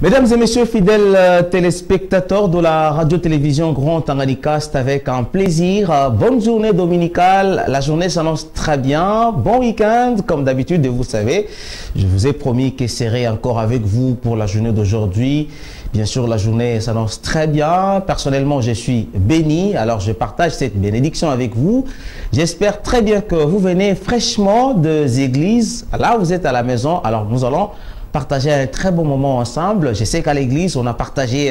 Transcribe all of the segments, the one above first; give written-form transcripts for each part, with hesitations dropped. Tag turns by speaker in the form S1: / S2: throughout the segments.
S1: Mesdames et messieurs, fidèles téléspectateurs de la radio-télévision Grand Tanganyika, c'est avec un plaisir. Bonne journée dominicale. La journée s'annonce très bien. Bon week-end, comme d'habitude, vous savez. Je vous ai promis que je serai encore avec vous pour la journée d'aujourd'hui. Bien sûr, la journée s'annonce très bien. Personnellement, je suis béni. Alors, je partage cette bénédiction avec vous. J'espère très bien que vous venez fraîchement des églises. Là, vous êtes à la maison. Alors, nous allons partager un très bon moment ensemble. Je sais qu'à l'église, on a partagé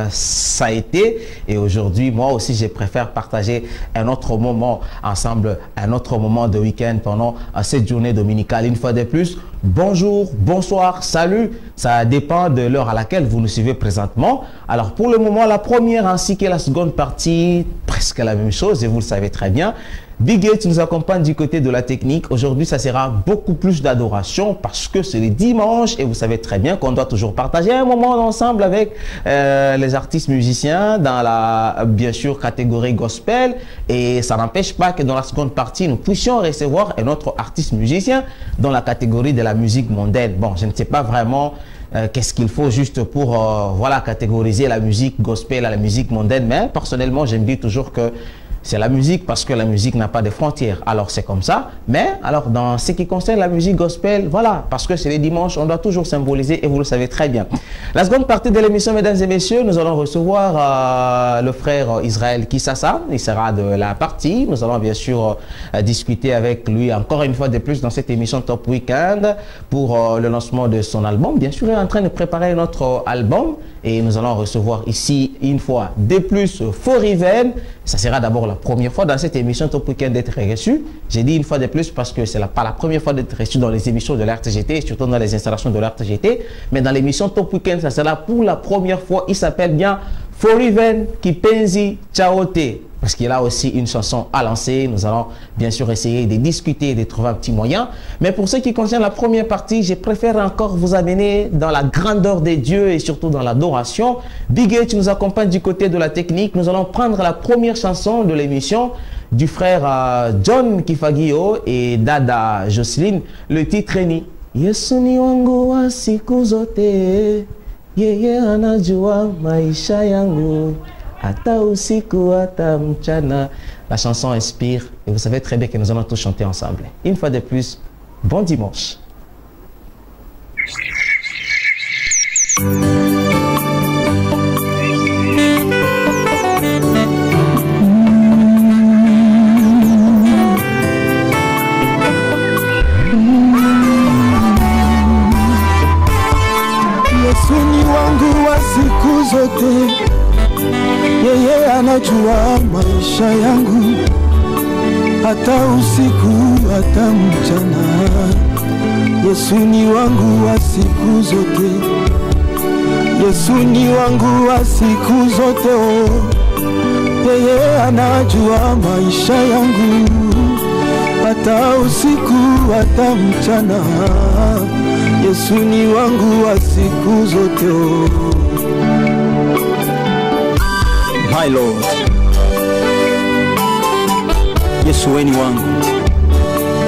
S1: ça a été. Et aujourd'hui, moi aussi, je préfère partager un autre moment ensemble, un autre moment de week-end pendant cette journée dominicale. Une fois de plus, bonjour, bonsoir, salut. Ça dépend de l'heure à laquelle vous nous suivez présentement. Alors, pour le moment, la première ainsi que la seconde partie, presque la même chose, et vous le savez très bien. Big Gate nous accompagne du côté de la technique. Aujourd'hui, ça sera beaucoup plus d'adoration parce que c'est le dimanche et vous savez très bien qu'on doit toujours partager un moment ensemble avec les artistes musiciens dans la, bien sûr, catégorie gospel. Et ça n'empêche pas que dans la seconde partie, nous puissions recevoir un autre artiste musicien dans la catégorie de la musique mondaine. Bon, je ne sais pas vraiment qu'est-ce qu'il faut juste pour voilà, catégoriser la musique gospel à la musique mondaine. Mais personnellement, je me dis toujours que c'est la musique parce que la musique n'a pas de frontières. Alors c'est comme ça. Mais alors dans ce qui concerne la musique gospel, voilà, parce que c'est les dimanches, on doit toujours symboliser et vous le savez très bien. La seconde partie de l'émission, mesdames et messieurs, nous allons recevoir le frère Israël Kisasa. Il sera de la partie. Nous allons bien sûr discuter avec lui encore une fois de plus dans cette émission Top Weekend pour le lancement de son album. Bien sûr, il est en train de préparer notre album et nous allons recevoir ici une fois de plus Foriven. Ça sera d'abord la première fois dans cette émission Top Weekend d'être reçu. J'ai dit une fois de plus parce que c'est pas la première fois d'être reçu dans les émissions de l'RTGT et surtout dans les installations de l'RTGT. Mais dans l'émission Top Weekend, ça sera pour la première fois. Il s'appelle bien Foriven Kipenzi Chaote. Parce qu'il a aussi une chanson à lancer. Nous allons bien sûr essayer de discuter et de trouver un petit moyen. Mais pour ce qui concerne la première partie, je préfère encore vous amener dans la grandeur des dieux et surtout dans l'adoration. Big H nous accompagne du côté de la technique. Nous allons prendre la première chanson de l'émission du frère John Kifagio et Dada Jocelyne. Le titre est ni Yesu ni wangu wa siku zote, yeye anajua maisha yangu. Ata usiku ata mchana. La chanson inspire et vous savez très bien que nous allons tous chanter ensemble. Une fois de plus, bon dimanche.
S2: Yesu ni wangu wa siku zote, yeye anajua maisha yangu, hata usiku hata mchana. Yesu ni wangu wa siku zote, Yesu ni wangu wa siku zote, oh. Yeye anajua maisha yangu, hata usiku hata mchana. Yesu ni wangu wa siku zote, oh.
S3: My Lord, Yesu weni wangu,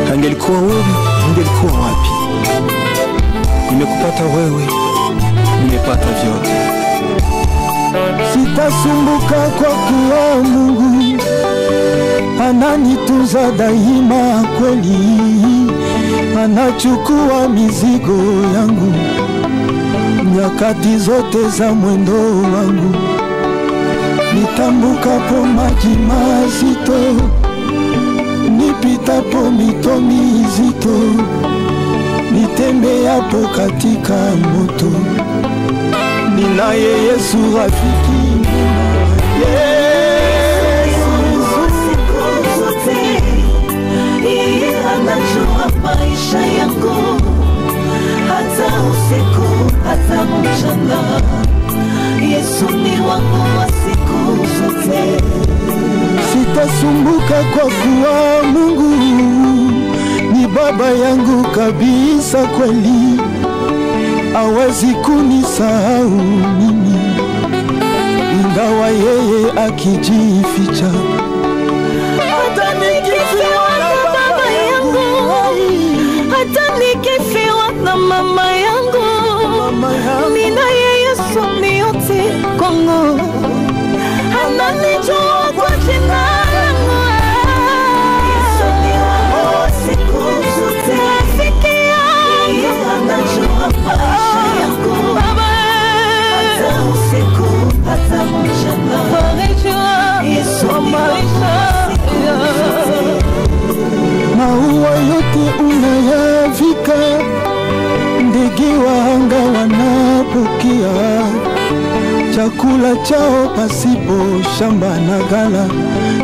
S3: hangelikuwa wewe, hangelikuwa wapi? Nimekupata wewe, nimepata vyote.
S2: Sitasumbuka kwa kuwa Mungu ananitunza daima kweli, anachukua mizigo yangu nyakati zote za mwendo wangu. Nitambukapo maji mazito, nipitapo mito mizito, nitembeapo katika moto, ninaye Yesu rafiki mwema.
S4: Yesu siku zote, yeye anajua maisha yangu, hata usiku hata mchana. Yesu ni wangu wa siku zote.
S2: Sitasumbuka kwa kuwa Mungu ni baba yangu kabisa kweli, hawezi kunisahau mimi, ingawa yeye akijificha.
S4: Hata nikifiwa na baba yangu, hata nikifiwa na mama yangu, ninaye anajua kwa jina langu. Yesu ni wangu siku zote. Rafiki yangu anajua maisha yangu. Baba, hata usiku hata mchana. Yesu ni maisha yangu.
S2: Maua yote unayavika, ndege wa anga wanapokea chakula chao pasipo shamba na ghala.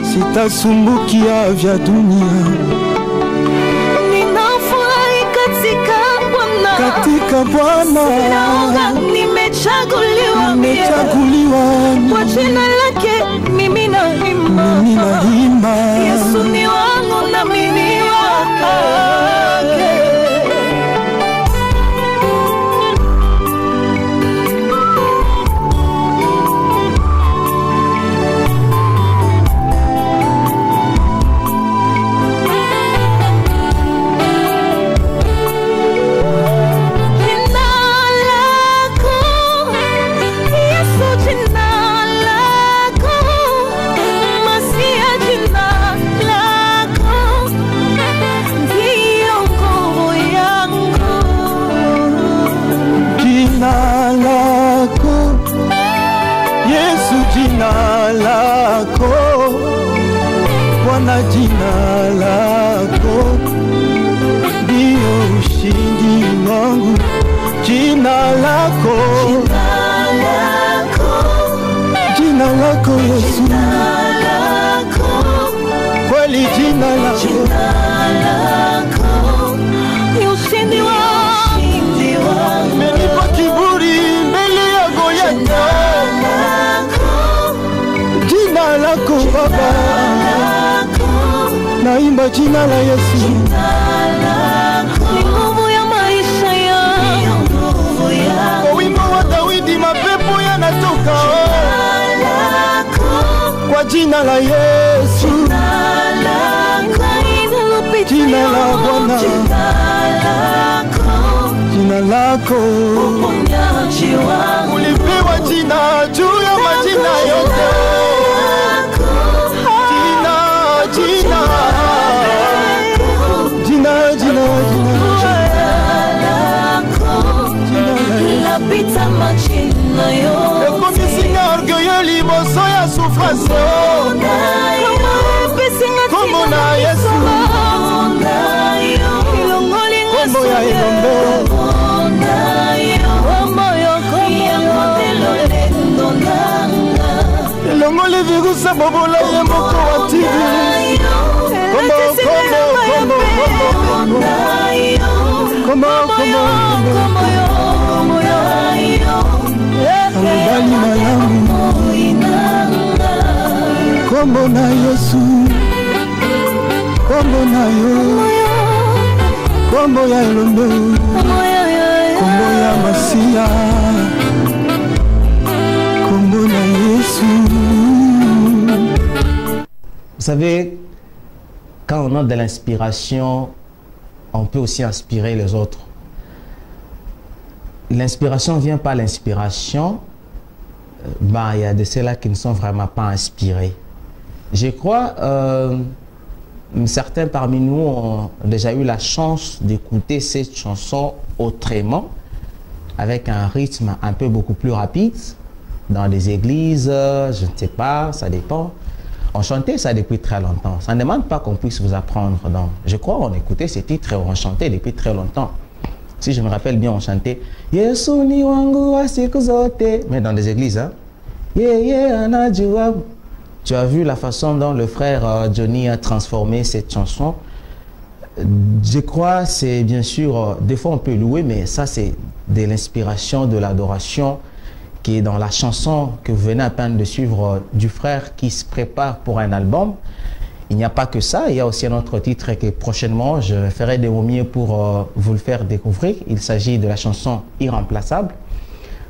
S2: Sitasumbukia vya dunia,
S4: ninafurahi katika Bwana.
S2: katika Bwana
S4: nimechaguliwa
S2: nimechaguliwa,
S4: kwa jina lake mimi naimba.
S2: mimi naimba.
S4: Yesu ni wangu na mimi wake.
S2: Jina lako Bwana, jina lako ndio ushindi wangu. Jina lako, jina lako Yesu, kweli jina lako
S4: ni ushindi wangu.
S2: umenipa kiburi mbele ya Goliathi. Jina lako Baba, naimba jina la Yesu.
S4: Ni nguvu ya maisha yangu.
S2: Kwa wimbo wa Daudi mapepo yanatoka kwa jina la Yesu. Jina la Bwana, jina lako ulipewa jina juu ya majina yote. Kombo na Yesu, kombo ya elombe, elongoli virusa bobola ye moko wa tibi. Kombo, kombo, kombo, kombo, kombo, alubali malamu, kombo na Yesu, kombo na yo, kombo ya elombe, kombo ya Masia, kombo na Yesu.
S1: Vous savez, quand on a de l'inspiration, on peut aussi inspirer les autres. L'inspiration vient par l'inspiration. Il y a de ceux-là qui ne sont vraiment pas inspirés. Je crois certains parmi nous ont déjà eu la chance d'écouter cette chanson autrement, avec un rythme un peu beaucoup plus rapide, dans les églises, je ne sais pas, ça dépend. On chantait ça depuis très longtemps. Ça ne demande pas qu'on puisse vous apprendre. Donc, je crois qu'on écoutait ces titres et on chantait depuis très longtemps. Si je me rappelle bien, on chantait Yesu ni wangu wa siku zote. Mais dans les églises, hein? Anajua. Tu as vu la façon dont le frère Johnny a transformé cette chanson. Je crois c'est bien sûr, des fois on peut louer, mais ça c'est de l'inspiration, de l'adoration qui est dans la chanson que vous venez à peine de suivre du frère qui se prépare pour un album. Il n'y a pas que ça, il y a aussi un autre titre que prochainement je ferai de mon mieux pour vous le faire découvrir. Il s'agit de la chanson Irremplaçable.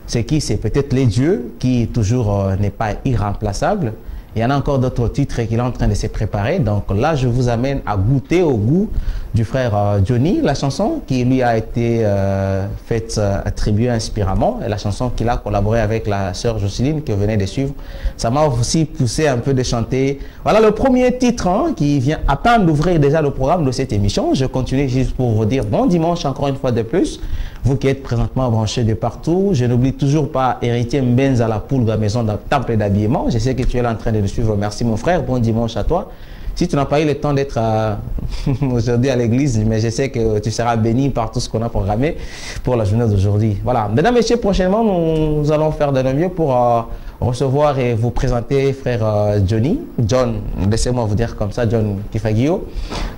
S1: C'est qui? C'est peut-être les dieux qui toujours n'est pas irremplaçable. Il y en a encore d'autres titres qu'il est en train de se préparer. Donc là, je vous amène à goûter au goût du du frère Johnny, la chanson qui lui a été faite attribuée inspiramment, et la chanson qu'il a collaboré avec la sœur Jocelyne que vous venez de suivre. Ça m'a aussi poussé un peu de chanter. Voilà le premier titre qui vient à peine d'ouvrir déjà le programme de cette émission. Je continue juste pour vous dire bon dimanche encore une fois de plus. Vous qui êtes présentement branchés de partout, je n'oublie toujours pas Héritier Mbenza à la poule de la maison d'un temple d'habillement. Je sais que tu es là en train de nous suivre. Merci mon frère, bon dimanche à toi. Si tu n'as pas eu le temps d'être aujourd'hui à l'église, mais je sais que tu seras béni par tout ce qu'on a programmé pour la journée d'aujourd'hui. Voilà. Mesdames, Messieurs, prochainement, nous allons faire de nos mieux pour recevoir et vous présenter frère Johnny. John, laissez-moi vous dire comme ça, John Kifagio,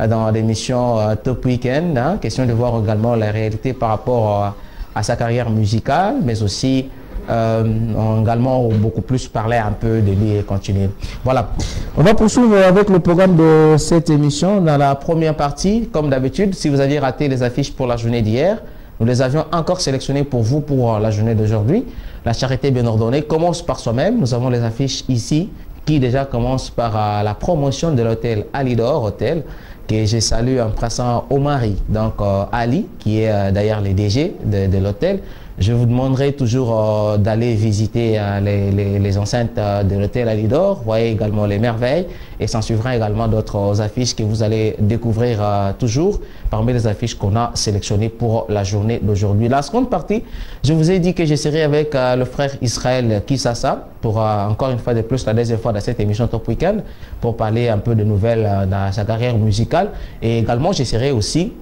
S1: dans l'émission Top Weekend. Question de voir également la réalité par rapport à sa carrière musicale, mais aussi également beaucoup plus parler un peu de lui et continuer. Voilà. On va poursuivre avec le programme de cette émission. Dans la première partie, comme d'habitude, si vous aviez raté les affiches pour la journée d'hier, nous les avions encore sélectionnées pour vous pour la journée d'aujourd'hui. La charité bien ordonnée commence par soi-même. Nous avons les affiches ici qui déjà commencent par la promotion de l'hôtel Alidor Hôtel, que je salue en passant au mari, donc Ali, qui est d'ailleurs le DG de l'hôtel. Je vous demanderai toujours d'aller visiter les enceintes de l'hôtel Alidor. Vous voyez également les merveilles et s'en suivra également d'autres affiches que vous allez découvrir toujours parmi les affiches qu'on a sélectionnées pour la journée d'aujourd'hui. La seconde partie, je vous ai dit que je serai avec le frère Israël Kisasa pour encore une fois de plus, la deuxième fois dans cette émission Top Weekend pour parler un peu de nouvelles dans sa carrière musicale. Et également, je serai aussi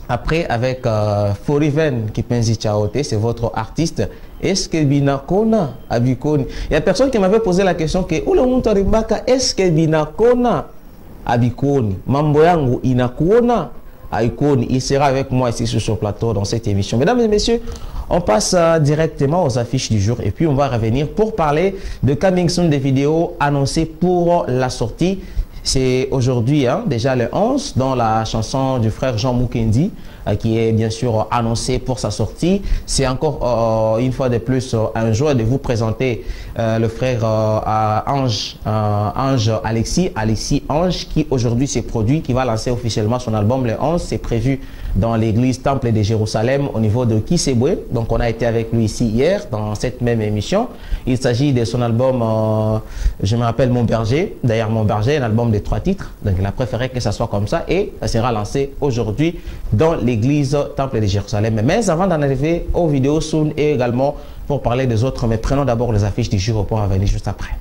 S1: après avec Foriven Kipenzi Chaote, c'est votre artiste. Est-ce que Binakona Abikoni? Il y a personne qui m'avait posé la question que est-ce que Binakona Abikoni? Mambo yangu inakuona Aikoni. Il sera avec moi ici sur ce plateau dans cette émission. Mesdames et messieurs, on passe directement aux affiches du jour et puis on va revenir pour parler de coming soon des vidéos annoncées pour la sortie. C'est aujourd'hui, déjà le 11, dans la chanson du frère Jean Mukendi, qui est bien sûr annoncée pour sa sortie. C'est encore une fois de plus un joie de vous présenter le frère Ange Alexis Ange, qui aujourd'hui s'est produit, qui va lancer officiellement son album le 11. C'est prévu dans l'église Temple de Jérusalem au niveau de Kisebwe. Donc on a été avec lui ici hier dans cette même émission. Il s'agit de son album, je me rappelle Mon Berger, d'ailleurs Mon Berger, un album de 3 titres. Donc il a préféré que ça soit comme ça et ça sera lancé aujourd'hui dans l'église Temple de Jérusalem. Mais avant d'en arriver aux vidéos soon et également pour parler des autres, mais prenons d'abord les affiches du jour pour en venir juste après.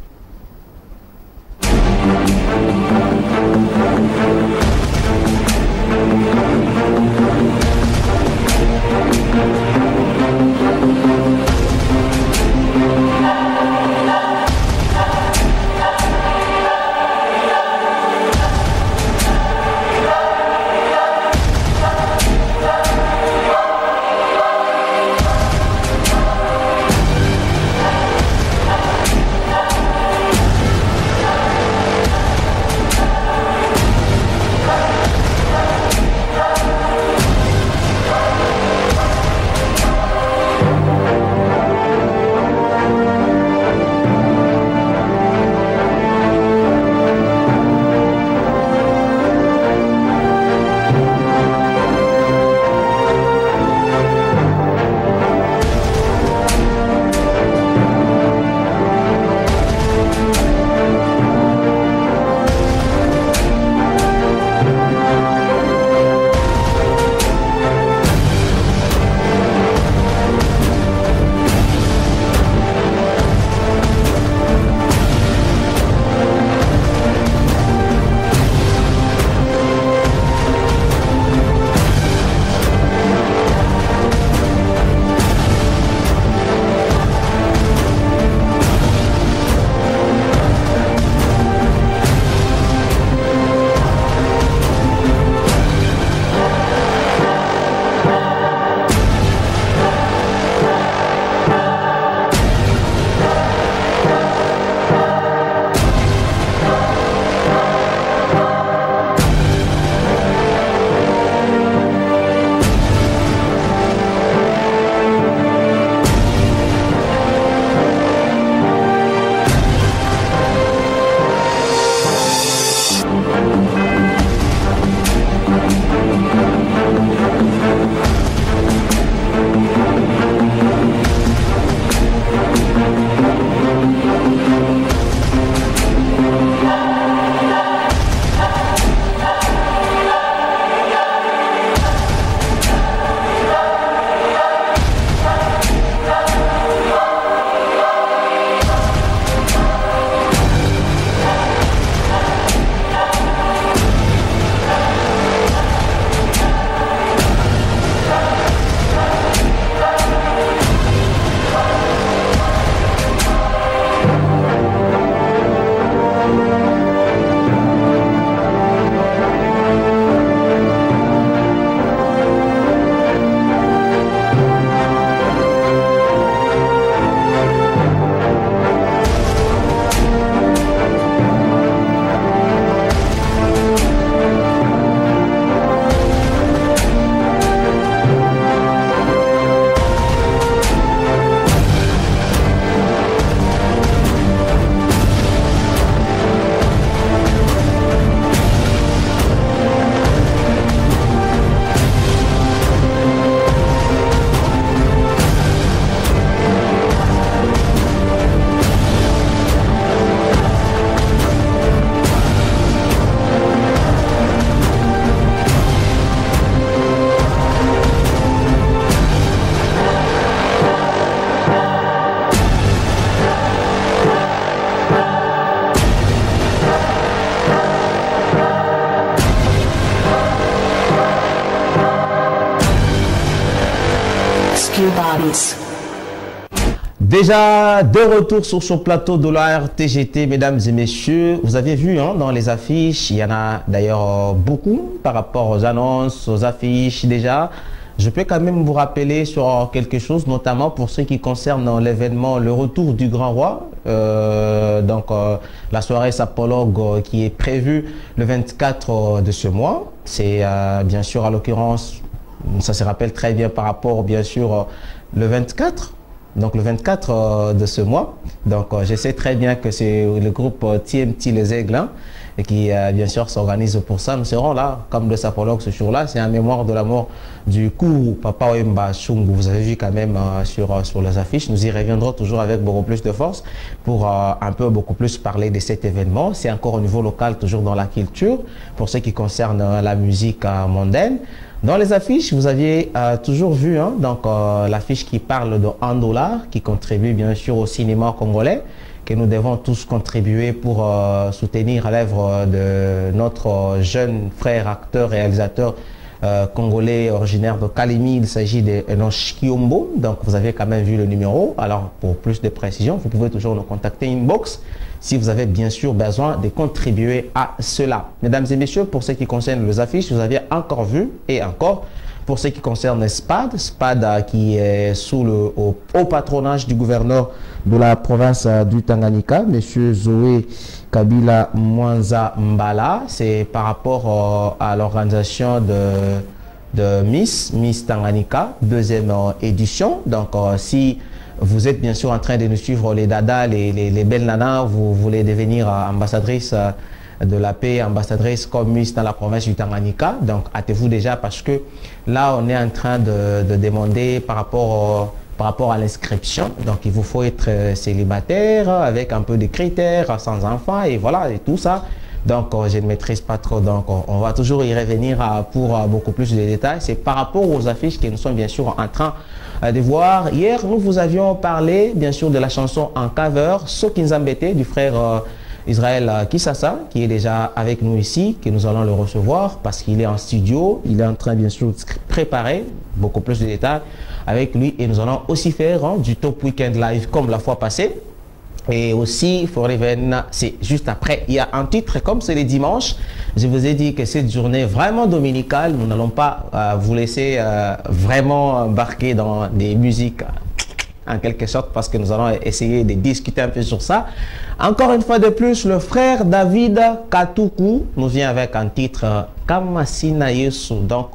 S4: Records.
S1: Déjà de retour sur ce plateau de la RTGT, mesdames et messieurs. Vous avez vu hein, dans les affiches, il y en a d'ailleurs beaucoup par rapport aux annonces, aux affiches déjà. Je peux quand même vous rappeler sur quelque chose, notamment pour ce qui concerne l'événement, le retour du Grand Roi. La soirée sapologue qui est prévue le 24 de ce mois. C'est bien sûr à l'occurrence, ça se rappelle très bien par rapport bien sûr le 24. Donc le 24 de ce mois. Donc je sais très bien que c'est le groupe TMT Les Aigles hein, et qui bien sûr s'organise pour ça. Nous serons là comme de sapologue ce jour-là. C'est en mémoire de la mort du Kourou Papa Wemba Chungu. Vous avez vu quand même sur les affiches. Nous y reviendrons toujours avec beaucoup plus de force pour un peu beaucoup plus parler de cet événement. C'est encore au niveau local, toujours dans la culture pour ce qui concerne la musique mondaine. Dans les affiches, vous aviez toujours vu hein, l'affiche qui parle de $1 qui contribue bien sûr au cinéma congolais, que nous devons tous contribuer pour soutenir l'œuvre de notre jeune frère, acteur, réalisateur congolais originaire de Kalimi. Il s'agit de Enoch Kiombo. Donc vous avez quand même vu le numéro. Alors pour plus de précision, vous pouvez toujours nous contacter inbox si vous avez bien sûr besoin de contribuer à cela. Mesdames et messieurs, pour ce qui concerne les affiches, vous avez encore vu et encore pour ce qui concerne SPAD, SPAD qui est sous le haut patronage du gouverneur de la province du Tanganyika, monsieur Zoé Kabila Mwanza Mbala. C'est par rapport à l'organisation de Miss Tanganyika, deuxième édition. Donc si vous êtes bien sûr en train de nous suivre, les dadas, les belles nanas, vous voulez devenir ambassadrice de la paix, ambassadrice comme Miss dans la province du Tanganyika. Donc hâtez-vous déjà parce que là on est en train de demander par rapport à l'inscription. Donc il vous faut être célibataire avec un peu de critères, sans enfants et voilà et tout ça. Donc je ne maîtrise pas trop, donc on va toujours y revenir pour beaucoup plus de détails. C'est par rapport aux affiches que nous sommes bien sûr en train de voir. Hier nous vous avions parlé bien sûr de la chanson en cover Sokinzambete du frère Israël Kisasa, qui est déjà avec nous ici, que nous allons le recevoir parce qu'il est en studio. Il est en train bien sûr de préparer beaucoup plus de détails avec lui et nous allons aussi faire du Top Weekend Live comme la fois passée. Et aussi, Foreven, c'est juste après. Il y a un titre, comme c'est les dimanches. Je vous ai dit que cette journée vraiment dominicale, nous n'allons pas vous laisser vraiment embarquer dans des musiques en quelque sorte parce que nous allons essayer de discuter un peu sur ça. Encore une fois de plus, le frère David Katuku nous vient avec un titre Kamasina Yesu, donc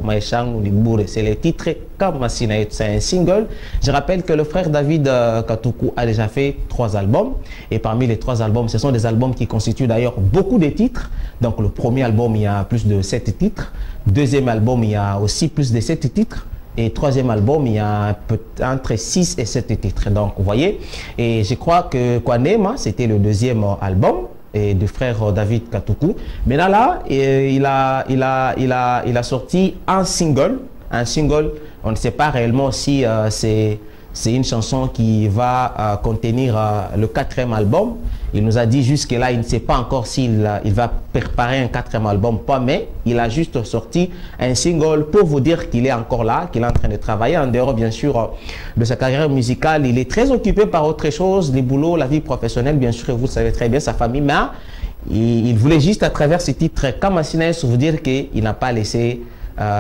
S1: c'est le titre Kamasina Yesu, c'est un single. Je rappelle que le frère David Katuku a déjà fait 3 albums et parmi les 3 albums, ce sont des albums qui constituent d'ailleurs beaucoup de titres. Donc le premier album, il y a plus de 7 titres. Deuxième album, il y a aussi plus de 7 titres. Et troisième album, il y a entre 6 et 7 titres. Donc, vous voyez, et je crois que Kwanema, c'était le deuxième album et du frère David Katuku. Mais là, il a sorti un single. On ne sait pas réellement si c'est une chanson qui va contenir le 4e album. Il nous a dit jusque-là, il ne sait pas encore s'il va préparer un 4e album, pas, mais il a juste sorti un single pour vous dire qu'il est encore là, qu'il est en train de travailler. En dehors, bien sûr, de sa carrière musicale, il est très occupé par autre chose, les boulots, la vie professionnelle, bien sûr, vous le savez très bien, sa famille, mais il voulait juste à travers ce titre, Kamasina Yesu, vous dire qu'il n'a pas laissé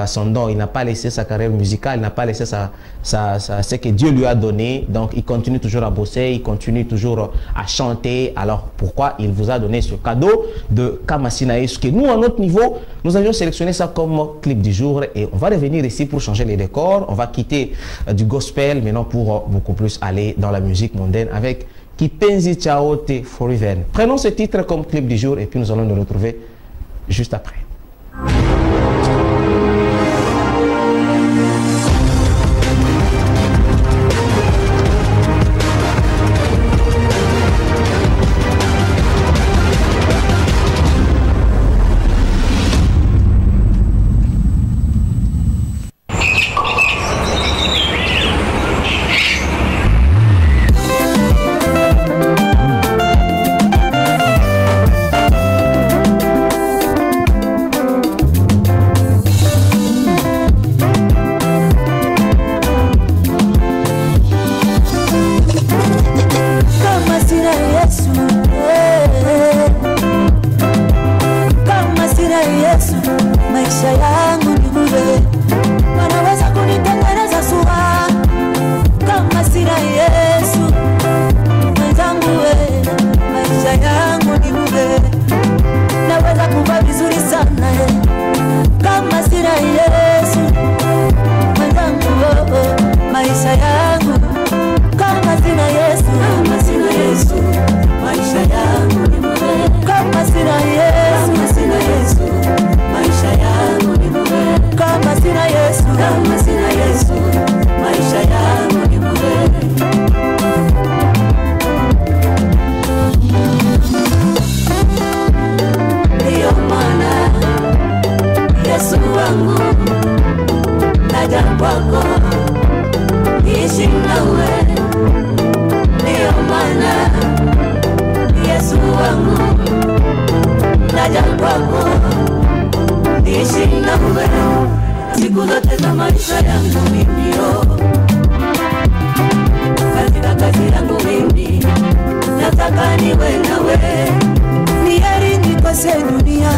S1: son don, il n'a pas laissé sa carrière musicale, il n'a pas laissé ce que Dieu lui a donné. Donc il continue toujours à bosser, il continue toujours à chanter. Alors pourquoi il vous a donné ce cadeau de Kamasina Yesu que nous, à notre niveau, nous avions sélectionné ça comme clip du jour et on va revenir ici pour changer les décors. On va quitter du gospel maintenant pour beaucoup plus aller dans la musique mondaine avec Kipenzi Chaote Foreven. Prenons ce titre comme clip du jour et puis nous allons nous retrouver juste après.
S5: maisha yangu ni bure. Wanaweza kunitengeneza sura kama sina Yesu. Mwenzangu we, maisha yangu ni bure. Naweza kuvaa vizuri sana kama sina Yesu. Mwenzangu maisha yangu kama sina Yesu. Kama sina Yesu, maisha yangu ni bure. Kama sina Yesu, kama sina Yesu, maisha yangu ni bure. Kama sina Yesu, kama sina Yesu, maisha yangu ni bure. Ndiyo maana Yesu wangu naja kwako niishi nawe. Ndiyo maana Yesu wangu naja kwako niishi nawe siku zote za maisha yangu mimi. Katika kazi yangu mimi nataka niwe nawe. Ni heri nikose dunia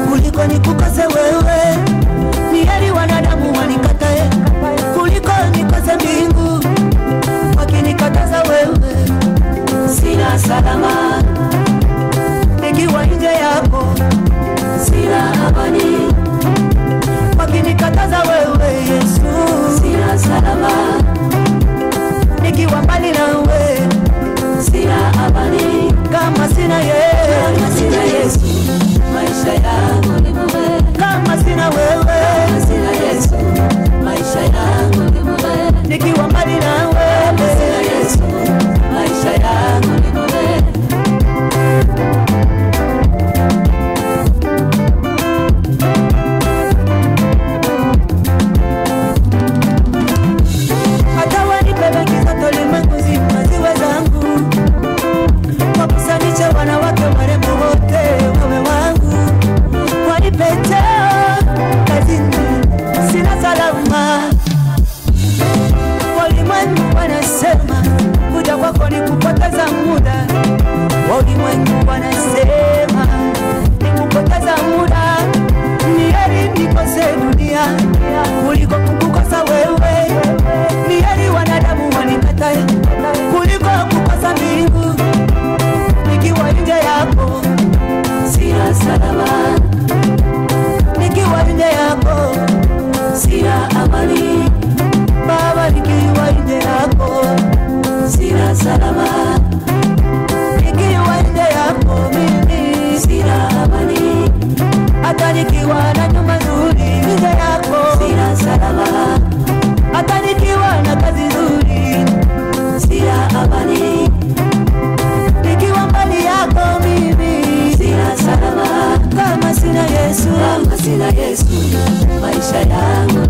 S5: kuliko nikukose wewe. Ni heri wanadamu wanikatae kuliko nikose mbingu wakinikataza wewe. Sina salama nikiwa nje yako, sina amani wakinikataza wewe Yesu. Sina salama nikiwa mbali nawe, sina amani kama sina Yesu. Kama sina Yesu, maisha yangu ni bure. Kama sina wewe, kama sina Yesu, maisha yangu ni bure. Nikiwa mbali nawe, kama sina Yesu, maisha yangu ni bure. Hata wanibebe kizato limwengu zima ziwe zangu, wakusaniche wanawake warembo wote wawe wangu. Wanipeteo kazini sina salama. Walimwengu wanasema kuja kwako ni kupoteza muda. Walimwengu wanasema ni kupoteza muda. Ni heri nikose dunia kuliko kukukosa wewe. Ni heri wanadamu wanikatae kuliko kukosa mbingu. Nikiwa nje yako sina salama. Nikiwa nje yako sina amani. Baba, nikiwa nje yako sina salama. Nikiwa nje yako mimi sina amani. Hata nikiwa na nyumba nzuri nje yako sina salama. Hata nikiwa na kazi nzuri sina amani. Nikiwa mbali yako mimi sina salama. Kama sina Yesu, kama sina Yesu, maisha yangu